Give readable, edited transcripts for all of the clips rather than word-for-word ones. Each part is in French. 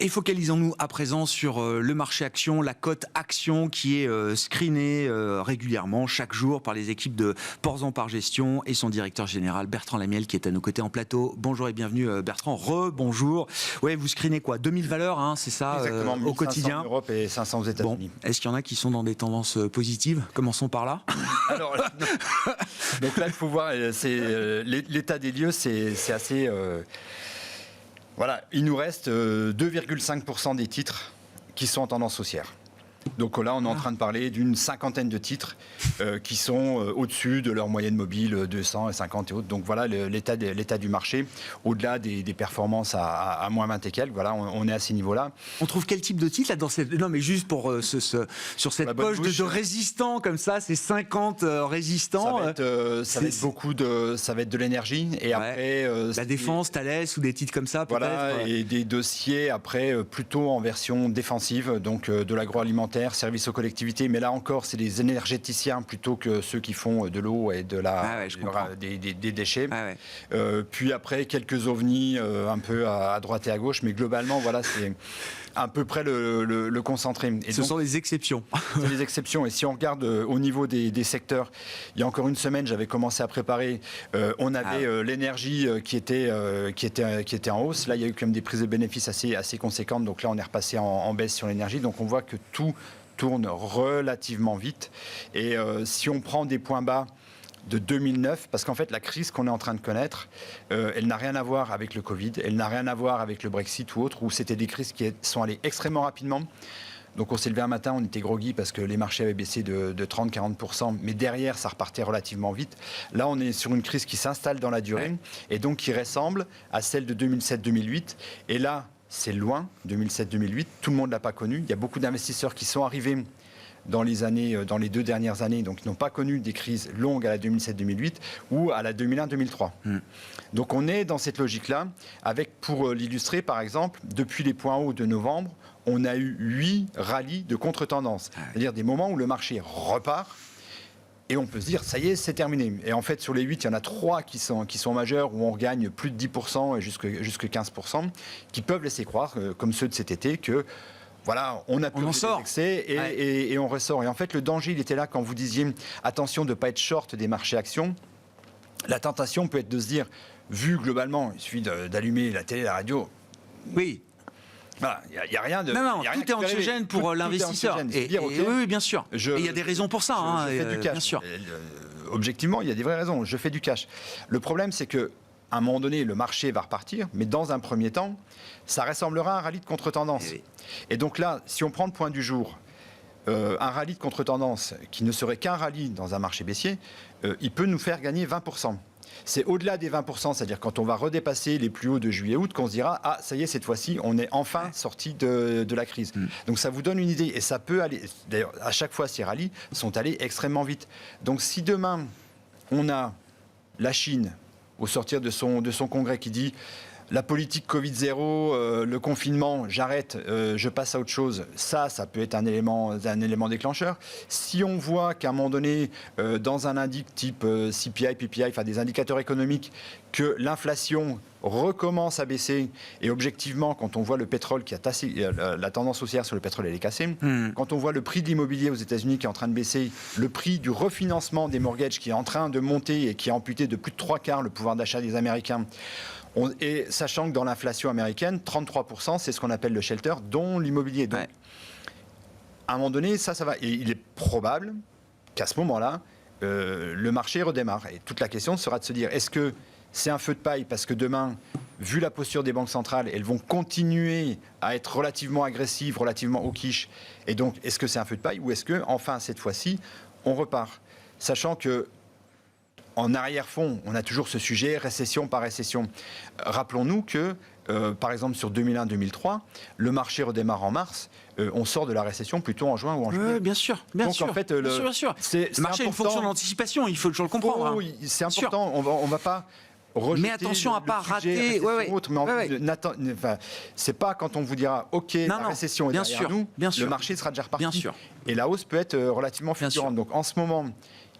Et focalisons-nous à présent sur le marché action, la cote action qui est screenée régulièrement chaque jour par les équipes de Porzan Par Gestion et son directeur général Bertrand Lamiel qui est à nos côtés en plateau. Bonjour et bienvenue Bertrand, bonjour. Ouais, vous screenez quoi, 2000 valeurs, hein, c'est ça, au quotidien. En Europe et 500 aux États-Unis. Bon, est-ce qu'il y en a qui sont dans des tendances positives? Commençons par là. Alors, donc là, il faut voir, l'état des lieux, c'est assez... Voilà, il nous reste 2,5% des titres qui sont en tendance haussière. Donc là, on est en train de parler d'une cinquantaine de titres qui sont au-dessus de leur moyenne mobile 250 et autres. Donc voilà l'état du marché, au-delà des performances à moins 20 et quelques. Voilà, on est à ces niveaux-là. On trouve quel type de titre là dans cette... Non, mais juste pour sur cette poche de résistants comme ça, ces 50 résistants. Ça va être de l'énergie et après la défense, Thales ou des titres comme ça peut-être. Voilà, et des dossiers après plutôt en version défensive, donc de l'agroalimentaire, services aux collectivités, mais là encore, c'est des énergéticiens plutôt que ceux qui font de l'eau et de des déchets. Puis après, quelques ovnis un peu à droite et à gauche, mais globalement, voilà, c'est à peu près le concentré. Et ce sont des exceptions. C'est des exceptions. Et si on regarde au niveau des secteurs, il y a encore une semaine, j'avais commencé à préparer. On avait l'énergie qui était en hausse. Là, il y a eu quand même des prises de bénéfices assez conséquentes. Donc là, on est repassé en baisse sur l'énergie. Donc on voit que tout tourne relativement vite. Et si on prend des points bas de 2009, parce qu'en fait, la crise qu'on est en train de connaître, elle n'a rien à voir avec le Covid, elle n'a rien à voir avec le Brexit ou autre, où c'était des crises qui sont allées extrêmement rapidement. Donc on s'est levé un matin, on était groggy parce que les marchés avaient baissé de 30-40%, mais derrière, ça repartait relativement vite. Là, on est sur une crise qui s'installe dans la durée, et donc qui ressemble à celle de 2007-2008. Et là, c'est loin, 2007-2008, tout le monde ne l'a pas connu. Il y a beaucoup d'investisseurs qui sont arrivés dans les 2 dernières années, donc qui n'ont pas connu des crises longues à la 2007-2008 ou à la 2001-2003. Donc on est dans cette logique-là, avec, pour l'illustrer par exemple, depuis les points hauts de novembre, on a eu 8 rallyes de contre-tendance, c'est-à-dire des moments où le marché repart, et on peut se dire, ça y est, c'est terminé. Et en fait, sur les 8, il y en a 3 qui sont majeurs, où on regagne plus de 10% et jusque 15%, qui peuvent laisser croire, comme ceux de cet été, que voilà, on a pu des excès et on ressort. Et en fait, le danger, il était là quand vous disiez, attention de ne pas être short des marchés actions. La tentation peut être de se dire, vu globalement, il suffit d'allumer la télé, la radio. Oui. Voilà, il n'y a rien de... Non, tout est anxiogène pour l'investisseur. Oui, bien sûr. Et il y a des raisons pour ça. Je fais du cash. Bien sûr. Objectivement, il y a des vraies raisons. Je fais du cash. Le problème, c'est que à un moment donné, le marché va repartir, mais dans un premier temps, ça ressemblera à un rallye de contre-tendance. Et donc là, si on prend le point du jour, un rallye de contre-tendance qui ne serait qu'un rallye dans un marché baissier, il peut nous faire gagner 20%. C'est au-delà des 20%, c'est-à-dire quand on va redépasser les plus hauts de juillet-août, qu'on se dira, ah, ça y est, cette fois-ci, on est enfin sorti de la crise. Donc ça vous donne une idée, et ça peut aller, d'ailleurs, à chaque fois, ces rallyes sont allés extrêmement vite. Donc si demain, on a la Chine, au sortir de son congrès, qui dit la politique Covid-0, le confinement, j'arrête, je passe à autre chose. Ça peut être un élément déclencheur. Si on voit qu'à un moment donné, dans un indice type CPI, PPI, enfin des indicateurs économiques, que l'inflation recommence à baisser, et objectivement, quand on voit le pétrole qui a tassé, la tendance haussière sur le pétrole, elle est cassée, quand on voit le prix de l'immobilier aux États-Unis qui est en train de baisser, le prix du refinancement des mortgages qui est en train de monter et qui a amputé de plus de 3/4 le pouvoir d'achat des Américains, et sachant que dans l'inflation américaine, 33%, c'est ce qu'on appelle le shelter, dont l'immobilier. Donc, à un moment donné, ça va. Et il est probable qu'à ce moment-là, le marché redémarre. Et toute la question sera de se dire, est-ce que c'est un feu de paille parce que demain, vu la posture des banques centrales, elles vont continuer à être relativement agressives, relativement au quiche. Et donc, est-ce que c'est un feu de paille ou est-ce que, enfin, cette fois-ci, on repart? Sachant que en arrière-fond, on a toujours ce sujet, récession par récession. Rappelons-nous que, par exemple, sur 2001-2003, le marché redémarre en mars, on sort de la récession plutôt en juin ou en juillet. Bien sûr, bien sûr. En fait, bien sûr. Le marché a une fonction d'anticipation, il faut toujours le comprendre. Oui, c'est important, on ne va pas... Mais attention à ne pas rater. C'est pas quand on vous dira OK, la récession est derrière nous, le marché sera déjà reparti. Bien sûr. Et la hausse peut être relativement fulgurante. Donc en ce moment,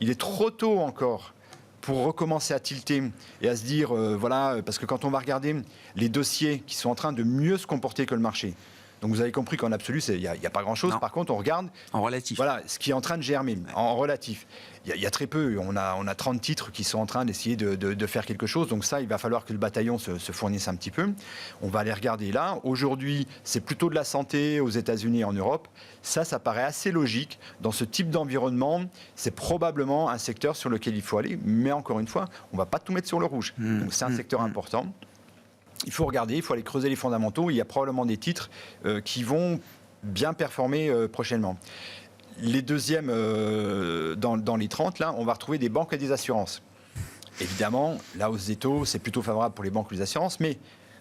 il est trop tôt encore pour recommencer à tilter et à se dire, voilà, parce que quand on va regarder les dossiers qui sont en train de mieux se comporter que le marché, Donc vous avez compris qu'en absolu, il n'y a pas grand-chose. Par contre, on regarde en relatif. Voilà, ce qui est en train de germer, en relatif. Il y a très peu. On a 30 titres qui sont en train d'essayer de faire quelque chose. Donc ça, il va falloir que le bataillon se fournisse un petit peu. On va aller regarder là. Aujourd'hui, c'est plutôt de la santé aux États-Unis et en Europe. Ça paraît assez logique. Dans ce type d'environnement, c'est probablement un secteur sur lequel il faut aller. Mais encore une fois, on ne va pas tout mettre sur le rouge. Donc c'est un secteur important. Il faut regarder, il faut aller creuser les fondamentaux. Il y a probablement des titres qui vont bien performer prochainement. Les deuxièmes, dans les 30, là, on va retrouver des banques et des assurances. Évidemment, la hausse des taux, c'est plutôt favorable pour les banques et les assurances, mais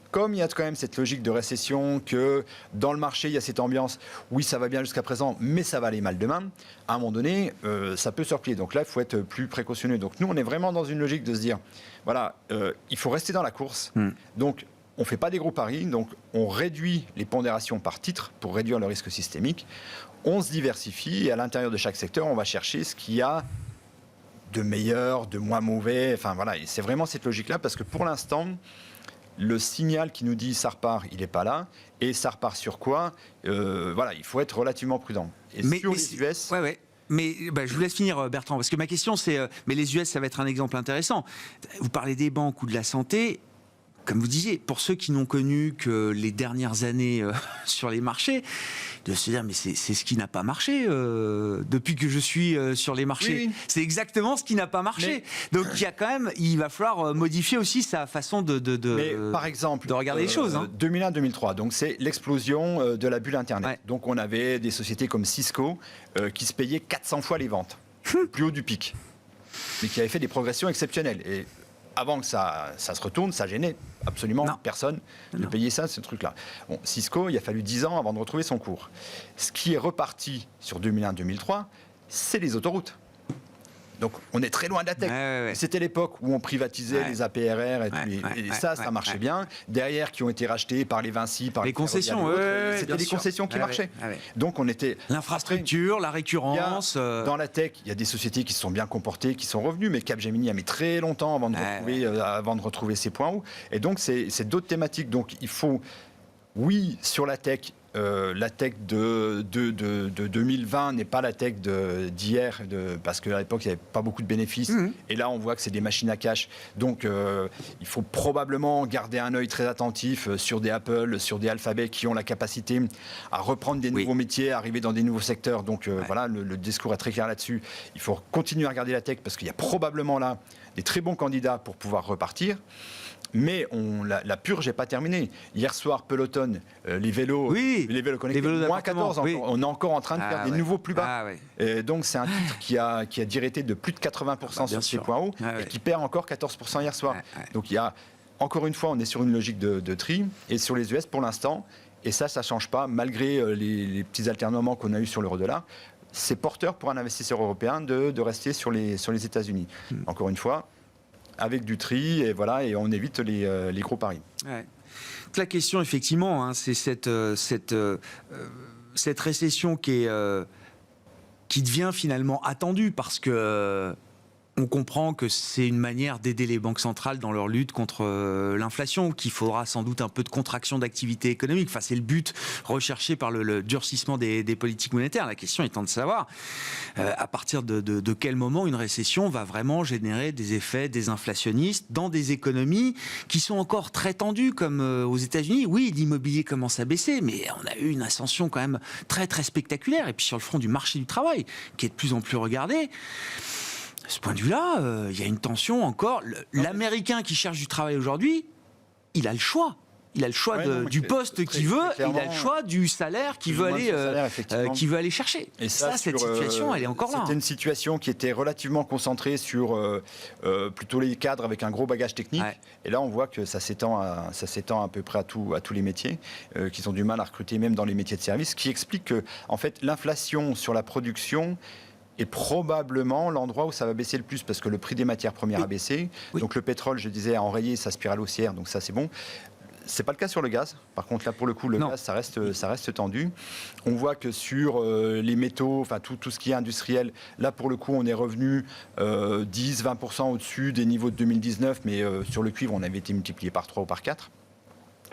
comme il y a quand même cette logique de récession, que dans le marché, il y a cette ambiance, oui, ça va bien jusqu'à présent, mais ça va aller mal demain, à un moment donné, ça peut se replier. Donc là, il faut être plus précautionneux. Donc nous, on est vraiment dans une logique de se dire, voilà, il faut rester dans la course. Donc, on ne fait pas des gros paris, donc on réduit les pondérations par titre pour réduire le risque systémique. On se diversifie et à l'intérieur de chaque secteur, on va chercher ce qu'il y a de meilleur, de moins mauvais. Enfin voilà, et c'est vraiment cette logique-là parce que pour l'instant, le signal qui nous dit ça repart, il n'est pas là. Et ça repart sur quoi Voilà, il faut être relativement prudent. Et sur les US... Ouais. Mais je vous laisse finir, Bertrand, parce que ma question c'est, mais les US, ça va être un exemple intéressant. Vous parlez des banques ou de la santé. Comme vous disiez, pour ceux qui n'ont connu que les dernières années sur les marchés, de se dire mais c'est ce qui n'a pas marché depuis que je suis sur les marchés. Oui. C'est exactement ce qui n'a pas marché. Mais... Donc il va falloir modifier aussi sa façon par exemple, de regarder les choses. 2001-2003, donc c'est l'explosion de la bulle Internet. Ouais. Donc on avait des sociétés comme Cisco qui se payaient 400 fois les ventes, plus haut du pic, mais qui avaient fait des progressions exceptionnelles. Et avant que ça se retourne, ça gênait absolument personne de payer ça, ce truc-là. Bon, Cisco, il a fallu 10 ans avant de retrouver son cours. Ce qui est reparti sur 2001-2003, c'est les autoroutes. Donc, on est très loin de la tech. Ouais. C'était l'époque où on privatisait les APRR et ça marchait bien. Derrière, qui ont été rachetés par les Vinci, par les concessions. C'était les concessions qui marchaient. Donc, on était... L'infrastructure, la récurrence... Dans la tech, il y a des sociétés qui se sont bien comportées, qui sont revenues, mais Capgemini a mis très longtemps avant de retrouver ses points hauts. Et donc, c'est d'autres thématiques. Donc, il faut... Oui, sur la tech de 2020 n'est pas la tech d'hier, parce qu'à l'époque, il n'y avait pas beaucoup de bénéfices. Et là, on voit que c'est des machines à cash. Donc, il faut probablement garder un œil très attentif sur des Apple, sur des Alphabet qui ont la capacité à reprendre des nouveaux métiers, à arriver dans des nouveaux secteurs. Donc, voilà, le discours est très clair là-dessus. Il faut continuer à regarder la tech parce qu'il y a probablement là des très bons candidats pour pouvoir repartir. Mais la purge n'est pas terminée. Hier soir, Peloton, les vélos connectés, moins 14, on est encore en train de faire des nouveaux plus bas. Et donc, c'est un titre qui a directé de plus de 80% sur ses points hauts et qui perd encore 14% hier soir. Donc, il y a, encore une fois, on est sur une logique de tri. Et sur les US, pour l'instant, et ça ne change pas, malgré les petits alternements qu'on a eus sur l'euro-dollar, c'est porteur pour un investisseur européen de rester sur les États-Unis. Encore une fois, avec du tri, et voilà, et on évite les gros paris. La question, effectivement, c'est cette récession qui devient finalement attendue, parce que on comprend que c'est une manière d'aider les banques centrales dans leur lutte contre l'inflation, qu'il faudra sans doute un peu de contraction d'activité économique. Enfin, c'est le but recherché par le durcissement des politiques monétaires. La question étant de savoir à partir de quel moment une récession va vraiment générer des effets désinflationnistes dans des économies qui sont encore très tendues, comme aux États-Unis. Oui, l'immobilier commence à baisser, mais on a eu une ascension quand même très très spectaculaire. Et puis sur le front du marché du travail, qui est de plus en plus regardé, de ce point de vue-là, il y a une tension encore. L'Américain qui cherche du travail aujourd'hui, il a le choix. Il a le choix du poste qu'il veut, il a le choix du salaire qu'il veut aller chercher. Et ça, cette situation, elle est encore là. C'était une situation qui était relativement concentrée sur plutôt les cadres avec un gros bagage technique. Et là, on voit que ça s'étend à peu près à tous les métiers, qu'ils ont du mal à recruter même dans les métiers de service, ce qui explique que, en fait, l'inflation sur la production est probablement l'endroit où ça va baisser le plus, parce que le prix des matières premières a baissé. Donc le pétrole, je disais, a enrayé sa spirale haussière, donc ça c'est bon. C'est pas le cas sur le gaz. Par contre, là, pour le coup, le gaz, ça reste tendu. On voit que sur les métaux, enfin tout ce qui est industriel, là, pour le coup, on est revenu 10-20% au-dessus des niveaux de 2019, mais sur le cuivre, on avait été multiplié par 3 ou par 4.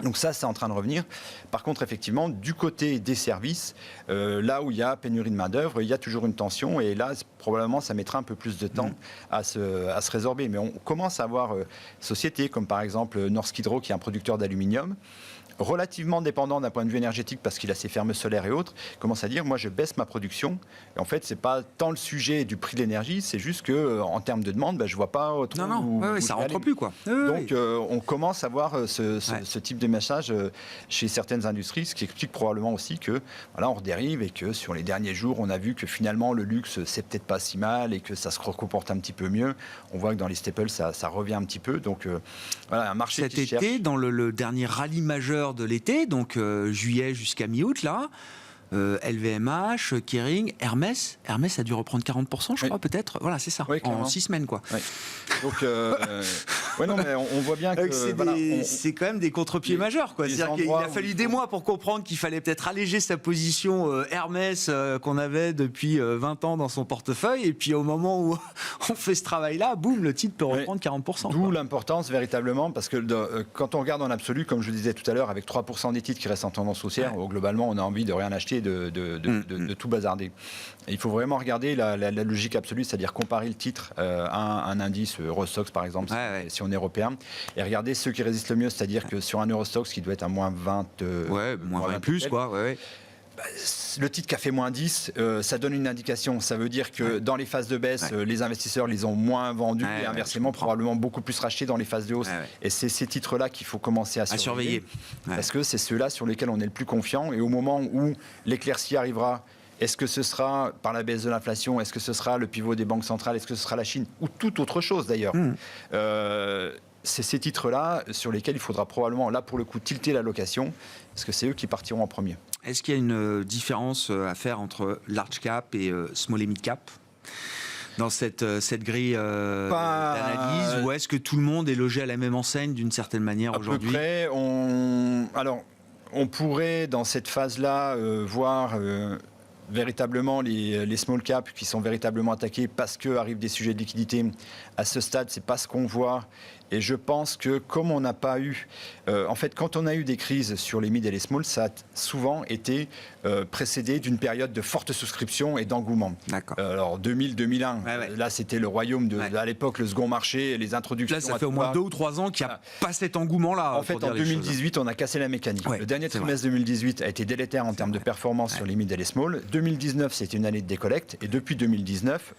Donc ça, c'est en train de revenir. Par contre, effectivement, du côté des services, là où il y a pénurie de main-d'œuvre, il y a toujours une tension. Et là, probablement, ça mettra un peu plus de temps à se résorber. Mais on commence à avoir sociétés comme par exemple Norsk Hydro, qui est un producteur d'aluminium, relativement dépendant d'un point de vue énergétique parce qu'il a ses fermes solaires et autres, commence à dire moi je baisse ma production. Et en fait, c'est pas tant le sujet du prix de l'énergie, c'est juste que en termes de demande, je vois pas trop. Non, ça rentre plus quoi. Donc on commence à voir ce type de message chez certaines industries, ce qui explique probablement aussi que voilà, on redérive et que sur les derniers jours, on a vu que finalement le luxe c'est peut-être pas si mal et que ça se comporte un petit peu mieux. On voit que dans les staples ça revient un petit peu. Donc voilà, un marché cet été, dans le dernier rallye majeur de l'été, donc juillet jusqu'à mi-août, là, LVMH, Kering, Hermès a dû reprendre 40%, je crois, peut-être. Voilà, c'est ça, en 6 semaines, quoi. Oui. Donc, non, mais on voit bien que c'est quand même des contre-pieds majeurs, quoi. C'est-à-dire qu'il a fallu des mois pour comprendre qu'il fallait peut-être alléger sa position Hermès qu'on avait depuis 20 ans dans son portefeuille, et puis au moment où on fait ce travail-là, boum, le titre peut reprendre 40%. D'où l'importance, véritablement, parce que quand on regarde en absolu, comme je le disais tout à l'heure, avec 3% des titres qui restent en tendance haussière, globalement, on a envie de rien acheter, de tout bazarder. Et il faut vraiment regarder la logique absolue, c'est-à-dire comparer le titre à un indice Eurostoxx par exemple, si on est européen, et regarder ceux qui résistent le mieux, c'est-à-dire que sur un Eurostoxx qui doit être à moins 20, moins 20 plus, quoi. Le titre qui a fait moins 10, ça donne une indication. Ça veut dire que dans les phases de baisse, les investisseurs les ont moins vendus et inversement, probablement beaucoup plus rachetés dans les phases de hausse. Et c'est ces titres-là qu'il faut commencer à surveiller. Parce que c'est ceux-là sur lesquels on est le plus confiant. Et au moment où l'éclaircie arrivera, est-ce que ce sera par la baisse de l'inflation? Est-ce que ce sera le pivot des banques centrales? Est-ce que ce sera la Chine? Ou toute autre chose d'ailleurs c'est ces titres-là sur lesquels il faudra probablement, là pour le coup, tilter l'allocation, parce que c'est eux qui partiront en premier. Est-ce qu'il y a une différence à faire entre large cap et small et mid cap dans cette grille d'analyse, ou est-ce que tout le monde est logé à la même enseigne d'une certaine manière aujourd'hui? À peu près, alors, on pourrait dans cette phase-là voir véritablement les small caps qui sont véritablement attaqués parce qu'arrivent des sujets de liquidité. À ce stade, c'est pas ce qu'on voit. Et je pense que comme on n'a pas eu... en fait, quand on a eu des crises sur les mid et les small, ça a souvent été précédé d'une période de forte souscription et d'engouement. D'accord. Alors 2000-2001, là c'était le royaume à l'époque, le second marché, les introductions... Là, ça fait au moins 2 ou 3 ans qu'il n'y a pas cet engouement-là. En fait, en 2018, on a cassé la mécanique. Le dernier trimestre 2018 a été délétère en termes de performance sur les mid et les small. 2019, c'était une année de décollecte. Et depuis 2019...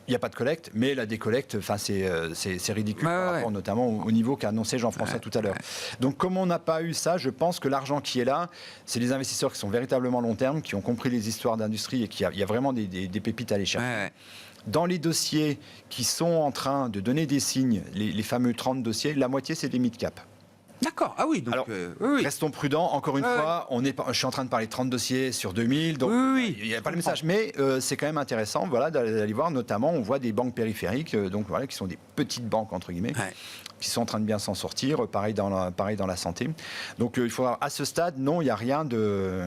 il n'y a pas de collecte, mais la décollecte, c'est ridicule par rapport notamment au niveau qu'a annoncé Jean-François tout à l'heure. Donc comme on n'a pas eu ça, je pense que l'argent qui est là, c'est les investisseurs qui sont véritablement long terme, qui ont compris les histoires d'industrie et qu'il y a vraiment des pépites à aller chercher. Dans les dossiers qui sont en train de donner des signes, les fameux 30 dossiers, la moitié c'est des mid-cap. D'accord, ah oui, donc alors, restons prudents, encore une fois, je suis en train de parler de 30 dossiers sur 2000, donc il n'y a pas le message, mais c'est quand même intéressant d'aller voir, notamment on voit des banques périphériques, qui sont des petites banques entre guillemets, qui sont en train de bien s'en sortir, pareil dans la santé. Donc il faudra, à ce stade, non, il n'y a rien de...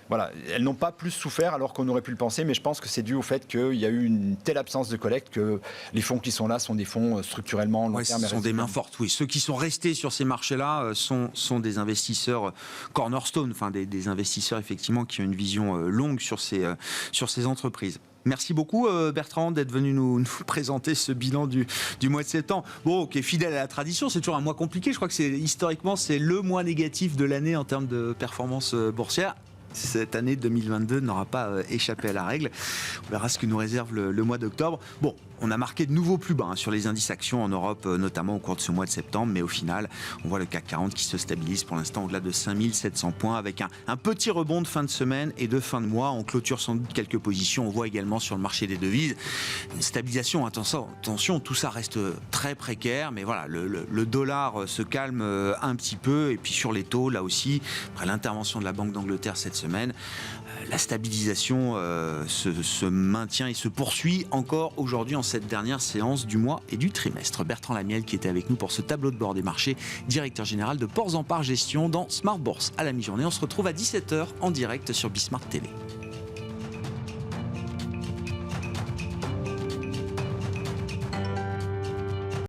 Voilà, elles n'ont pas plus souffert alors qu'on aurait pu le penser, mais je pense que c'est dû au fait qu'il y a eu une telle absence de collecte que les fonds qui sont là sont des fonds structurellement long terme. Ce sont des mains fortes, oui. Ceux qui sont restés sur ces marchés-là sont des investisseurs cornerstone, enfin des investisseurs effectivement qui ont une vision longue sur ces entreprises. Merci beaucoup Bertrand d'être venu nous présenter ce bilan du mois de septembre. Bon, qui est fidèle à la tradition, c'est toujours un mois compliqué. Je crois que historiquement c'est le mois négatif de l'année en termes de performance boursière. Cette année 2022 n'aura pas échappé à la règle. On verra ce que nous réserve le mois d'octobre. Bon, on a marqué de nouveaux plus bas sur les indices actions en Europe, notamment au cours de ce mois de septembre. Mais au final, on voit le CAC 40 qui se stabilise pour l'instant au-delà de 5700 points avec un petit rebond de fin de semaine et de fin de mois. On clôture sans doute quelques positions. On voit également sur le marché des devises une stabilisation. Attention, tout ça reste très précaire. Mais voilà, le dollar se calme un petit peu. Et puis sur les taux, là aussi, après l'intervention de la Banque d'Angleterre cette semaine, la stabilisation se maintient et se poursuit encore aujourd'hui en cette dernière séance du mois et du trimestre. Bertrand Lamiel qui était avec nous pour ce tableau de bord des marchés, directeur général de Ports en Part Gestion dans Smart Bourse à la mi-journée. On se retrouve à 17h en direct sur Bismart TV.